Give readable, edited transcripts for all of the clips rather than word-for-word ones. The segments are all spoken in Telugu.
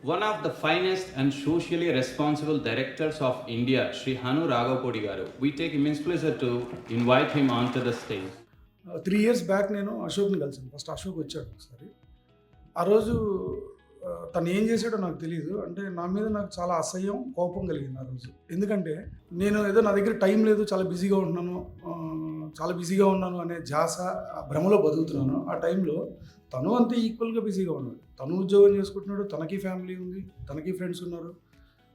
One of the finest and socially responsible directors of India, Sri Hanu Raghavpudi garu. We take immense pleasure to invite him onto the stage. 3 years back నేను అశోక్ని కలిసాను. ఫస్ట్ అశోక్ వచ్చాడు ఒకసారి. ఆ రోజు తను ఏం చేశాడో నాకు తెలీదు. అంటే నా మీద నాకు చాలా అసహ్యం, కోపం కలిగింది ఆ రోజు. ఎందుకంటే నేను ఏదో నా దగ్గర టైం లేదు, చాలా బిజీగా ఉన్నాను అనే ధ్యాస, ఆ భ్రమలో బతుకుతున్నాను. ఆ టైంలో తను అంతే ఈక్వల్గా బిజీగా ఉన్నాడు. తను ఉద్యోగం చేసుకుంటున్నాడు, తనకి ఫ్యామిలీ ఉంది, తనకి ఫ్రెండ్స్ ఉన్నారు.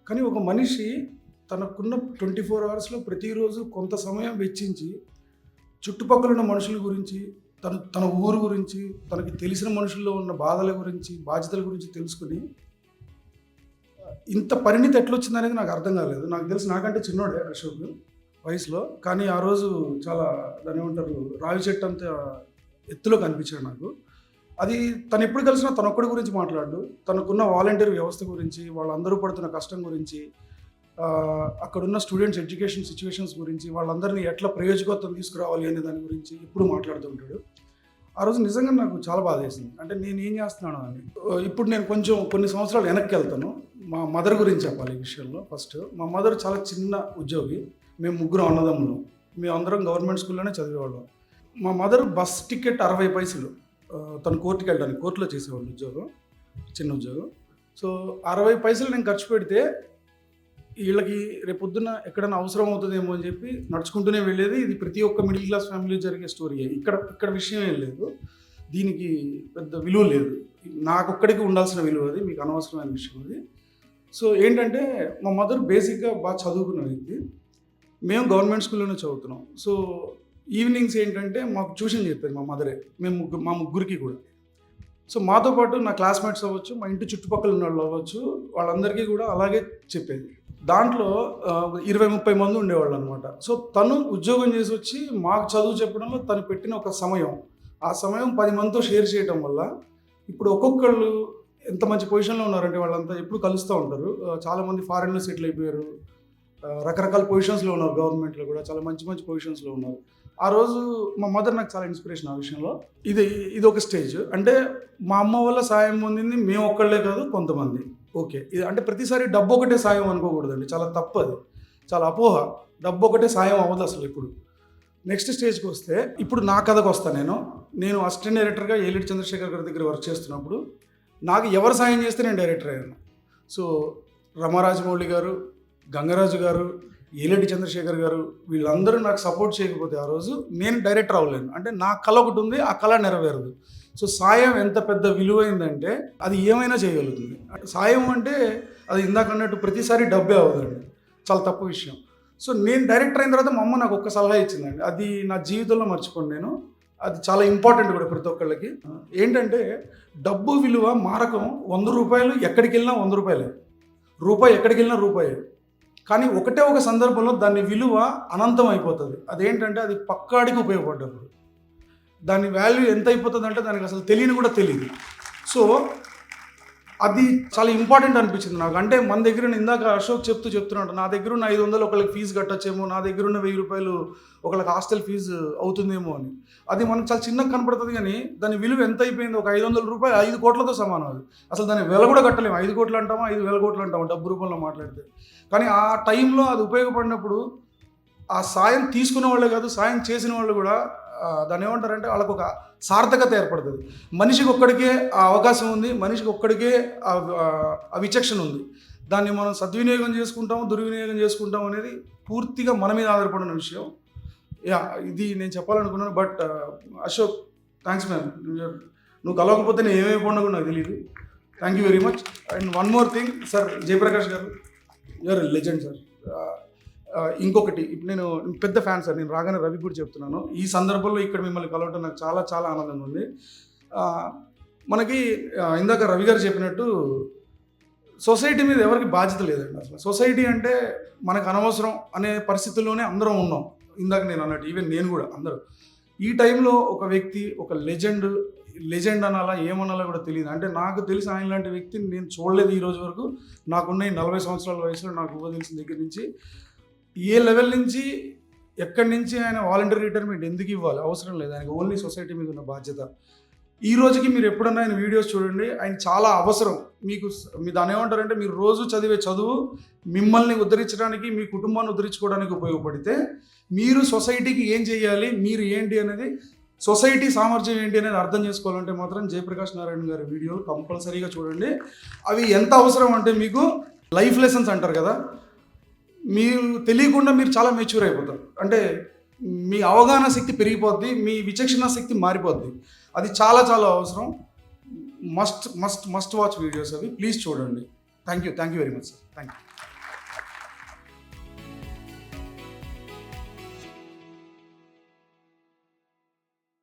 కానీ ఒక మనిషి తనకున్న 24 అవర్స్లో ప్రతిరోజు కొంత సమయం వెచ్చించి చుట్టుపక్కల ఉన్న మనుషుల గురించి, తన ఊరు గురించి, తనకి తెలిసిన మనుషుల్లో ఉన్న బాధల గురించి, బాధ్యతల గురించి తెలుసుకుని ఇంత పరిణితి ఎట్లొచ్చిందనేది నాకు అర్థం కాలేదు. నాకు తెలిసి నాకంటే చిన్నోడే అశోక్ వయసులో. కానీ ఆ రోజు చాలా దాన్ని ఏమంటారు, రావి చెట్టు అంత ఎత్తులో కనిపించాడు నాకు. అది తను ఎప్పుడు కలిసినా తనొక్కడి గురించి మాట్లాడు, తనకున్న వాలంటీర్ వ్యవస్థ గురించి, వాళ్ళందరూ పడుతున్న కష్టం గురించి, అక్కడున్న స్టూడెంట్స్ ఎడ్యుకేషన్ సిచ్యువేషన్స్ గురించి, వాళ్ళందరినీ ఎట్లా ప్రయోజకత్వం తీసుకురావాలి అనే దాని గురించి ఎప్పుడు మాట్లాడుతూ ఉంటాడు. ఆ రోజు నిజంగా నాకు చాలా బాధ వేసింది. అంటే నేను ఏం చేస్తున్నాను అని. ఇప్పుడు నేను కొన్ని సంవత్సరాలు వెనక్కి వెళ్తాను. మా మదర్ గురించి చెప్పాలి ఈ విషయంలో. ఫస్ట్ మా మదర్ చాలా చిన్న ఉద్యోగి. మేము ముగ్గురు అన్నదమ్ములు. మేము అందరం గవర్నమెంట్ స్కూల్లోనే చదివేవాళ్ళం. మా మదర్ బస్ టికెట్ 60 పైసలు. తను కోర్టుకి వెళ్ళడానికి, కోర్టులో చేసేవాళ్ళు ఉద్యోగం, చిన్న ఉద్యోగం. సో 60 పైసలు నేను ఖర్చు పెడితే వీళ్ళకి రేపొద్దున ఎక్కడైనా అవసరం అవుతుందేమో అని చెప్పి నడుచుకుంటూనే వెళ్ళేది. ఇది ప్రతి ఒక్క మిడిల్ క్లాస్ ఫ్యామిలీ జరిగే స్టోరీ. ఇక్కడ విషయం ఏం లేదు, దీనికి పెద్ద విలువ లేదు. నాకొక్కడికి ఉండాల్సిన విలువ అది, మీకు అనవసరమైన విషయం అది. సో ఏంటంటే మా మదర్ బేసిక్గా బాగా చదువుకున్న వ్యక్తి. మేము గవర్నమెంట్ స్కూల్లోనే చదువుతున్నాం. సో ఈవినింగ్స్ ఏంటంటే మాకు ట్యూషన్ చెప్పేది మా మదరే, మా ముగ్గురికి కూడా. సో మాతో పాటు నా క్లాస్మేట్స్ అవ్వచ్చు, మా ఇంటి చుట్టుపక్కల ఉన్న వాళ్ళు అవ్వచ్చు, వాళ్ళందరికీ కూడా అలాగే చెప్పేది. దాంట్లో 20-30 మంది ఉండేవాళ్ళు అనమాట. సో తను ఉద్యోగం చేసి వచ్చి మాకు చదువు చెప్పడంలో తను పెట్టిన ఒక సమయం, ఆ సమయం 10 మందితో షేర్ చేయడం వల్ల ఇప్పుడు ఒక్కొక్కళ్ళు ఎంత మంచి పొజిషన్లో ఉన్నారంటే వాళ్ళంతా ఎప్పుడు కలుస్తూ ఉంటారు. చాలామంది ఫారెన్లో సెటిల్ అయిపోయారు, రకరకాల పొజిషన్స్లో ఉన్నారు, గవర్నమెంట్లో కూడా చాలా మంచి మంచి పొజిషన్స్లో ఉన్నారు. ఆ రోజు మా మదర్ నాకు చాలా ఇన్స్పిరేషన్ ఆ విషయంలో. ఇది ఒక స్టేజ్. అంటే మా అమ్మ వల్ల సాయం పొందింది మేము ఒక్కళ్ళే కాదు, కొంతమంది. ఓకే, ఇది అంటే ప్రతిసారి డబ్బు ఒకటే సాయం అనుకోకూడదండి, చాలా తప్పు అది, చాలా అపోహ. డబ్బు ఒకటే సాయం అవ్వదు అసలు ఇప్పుడు. నెక్స్ట్ స్టేజ్కి వస్తే ఇప్పుడు నా కథకు వస్తాను. నేను అసిస్టెంట్ డైరెక్టర్గా ఏలేటి చంద్రశేఖర్ గారి దగ్గర వర్క్ చేస్తున్నప్పుడు నాకు ఎవరు సాయం చేస్తే నేను డైరెక్టర్ అయ్యాను. సో రమారాజమౌళి గారు, గంగరాజు గారు, ఏలేటి చంద్రశేఖర్ గారు, వీళ్ళందరూ నాకు సపోర్ట్ చేయకపోతే ఆ రోజు నేను డైరెక్టర్ అవ్వలేను. అంటే నా కళ ఒకటి ఉంది, ఆ కళ నెరవేరదు. సో సాయం ఎంత పెద్ద విలువైందంటే అది ఏమైనా చేయగలుగుతుంది. సాయం అంటే అది ఇందాక అన్నట్టు ప్రతిసారి డబ్బే అవ్వదండి, చాలా తప్పు విషయం. సో నేను డైరెక్టర్ అయిన తర్వాత మా అమ్మ నాకు ఒక్క సలహా ఇచ్చిందండి, అది నా జీవితంలో మర్చిపోను నేను. అది చాలా ఇంపార్టెంట్ కూడా ప్రతి ఒక్కళ్ళకి. ఏంటంటే డబ్బు విలువ మారకం. 100 రూపాయలు ఎక్కడికి వెళ్ళినా 100 రూపాయలే, రూపాయి ఎక్కడికి వెళ్ళినా రూపాయే. కానీ ఒకటే ఒక సందర్భంలో దాని విలువ అనంతం అయిపోతుంది. అదేంటంటే అది పక్కాడికి ఉపయోగపడ్డప్పుడు దాని వాల్యూ ఎంత అయిపోతుంది అంటే దానికి అసలు తెలియని కూడా తెలియదు. సో అది చాలా ఇంపార్టెంట్ అనిపించింది నాకు. అంటే మన దగ్గర ఇందాక అశోక్ చెప్తున్నాడు, నా దగ్గర ఉన్న 500 ఒకళ్ళకి ఫీజు కట్టచ్చేమో, నా దగ్గర ఉన్న 1000 రూపాయలు ఒకళ్ళకి హాస్టల్ ఫీజు అవుతుందేమో అని. అది మనకు చాలా చిన్నగా కనపడుతుంది, కానీ దాని విలువ ఎంత అయిపోయింది. ఒక 500 రూపాయలు 5 కోట్లతో సమానం. అది అసలు దాని వెల కూడా కట్టలేము. 5 కోట్లు అంటామా, 5,000 కోట్లు అంటామా డబ్బు రూపంలో మాట్లాడితే. కానీ ఆ టైంలో అది ఉపయోగపడినప్పుడు ఆ సాయం తీసుకున్న వాళ్ళే కాదు, సాయం చేసిన వాళ్ళు కూడా దాన్ని ఏమంటారంటే వాళ్ళకు ఒక సార్థకత ఏర్పడుతుంది. మనిషికి ఒక్కడికే ఆ అవకాశం ఉంది, మనిషికి ఒక్కడికే ఆ విచక్షణ ఉంది. దాన్ని మనం సద్వినియోగం చేసుకుంటాము, దుర్వినియోగం చేసుకుంటాం అనేది పూర్తిగా మన మీద ఆధారపడిన విషయం. ఇది నేను చెప్పాలనుకున్నాను. But Ashok, thanks ma'am. నువ్వు కలవకపోతే నేను ఏమైపోయినా కూడా నాకు తెలియదు. Thank you very much. And one more thing sir, Jayaprakash garu, you're legend sir. ఇంకొకటి, ఇప్పుడు నేను పెద్ద ఫ్యాన్ సార్, నేను రాగానే రవి కూడా చెప్తున్నాను. ఈ సందర్భంలో ఇక్కడ మిమ్మల్ని కలవటం నాకు చాలా చాలా ఆనందంగా ఉంది. మనకి ఇందాక రవి గారు చెప్పినట్టు సొసైటీ మీద ఎవరికి బాధ్యత లేదండి అసలు. సొసైటీ అంటే మనకు అనవసరం అనే పరిస్థితుల్లోనే అందరం ఉన్నాం. ఇందాక నేను అన్నట్టు ఈవెన్ నేను కూడా, అందరూ ఈ టైంలో ఒక వ్యక్తి, ఒక లెజెండ్ అనాలా ఏమనాలా కూడా తెలియదు. అంటే నాకు తెలిసి ఆయన లాంటి వ్యక్తిని నేను చూడలేదు ఈ రోజు వరకు. నాకున్న 40 సంవత్సరాల వయసులో నాకు ఊహ తెలిసిన దగ్గర నుంచి ఏ లెవెల్ నుంచి, ఎక్కడి నుంచి ఆయన వాలంటీర్ రిటైర్మెంట్ ఎందుకు ఇవ్వాలి, అవసరం లేదు. ఆయనకు ఓన్లీ సొసైటీ మీద ఉన్న బాధ్యత. ఈ రోజుకి మీరు ఎప్పుడన్నా ఆయన వీడియోస్ చూడండి, ఆయన చాలా అవసరం మీకు. మీ దాన్ని ఏమంటారంటే, మీరు రోజు చదివే చదువు మిమ్మల్ని ఉద్ధరించడానికి, మీ కుటుంబాన్ని ఉద్ధరించుకోవడానికి ఉపయోగపడితే, మీరు సొసైటీకి ఏం చేయాలి, మీరు ఏంటి అనేది, సొసైటీ సామర్థ్యం ఏంటి అనేది అర్థం చేసుకోవాలంటే మాత్రం జయప్రకాష్ నారాయణ గారి వీడియోలు కంపల్సరీగా చూడండి. అవి ఎంత అవసరం అంటే, మీకు లైఫ్ లెసన్స్ అంటారు కదా, మీరు తెలియకుండా మీరు చాలా మెచ్యూర్ అయిపోతారు. అంటే మీ అవగాహన శక్తి పెరిగిపోద్ది, మీ విచక్షణ శక్తి మారిపోద్ది. అది చాలా చాలా అవసరం. మస్ట్ వాచ్ వీడియోస్ అవి, ప్లీజ్ చూడండి. Thank you very much sir. Thank you.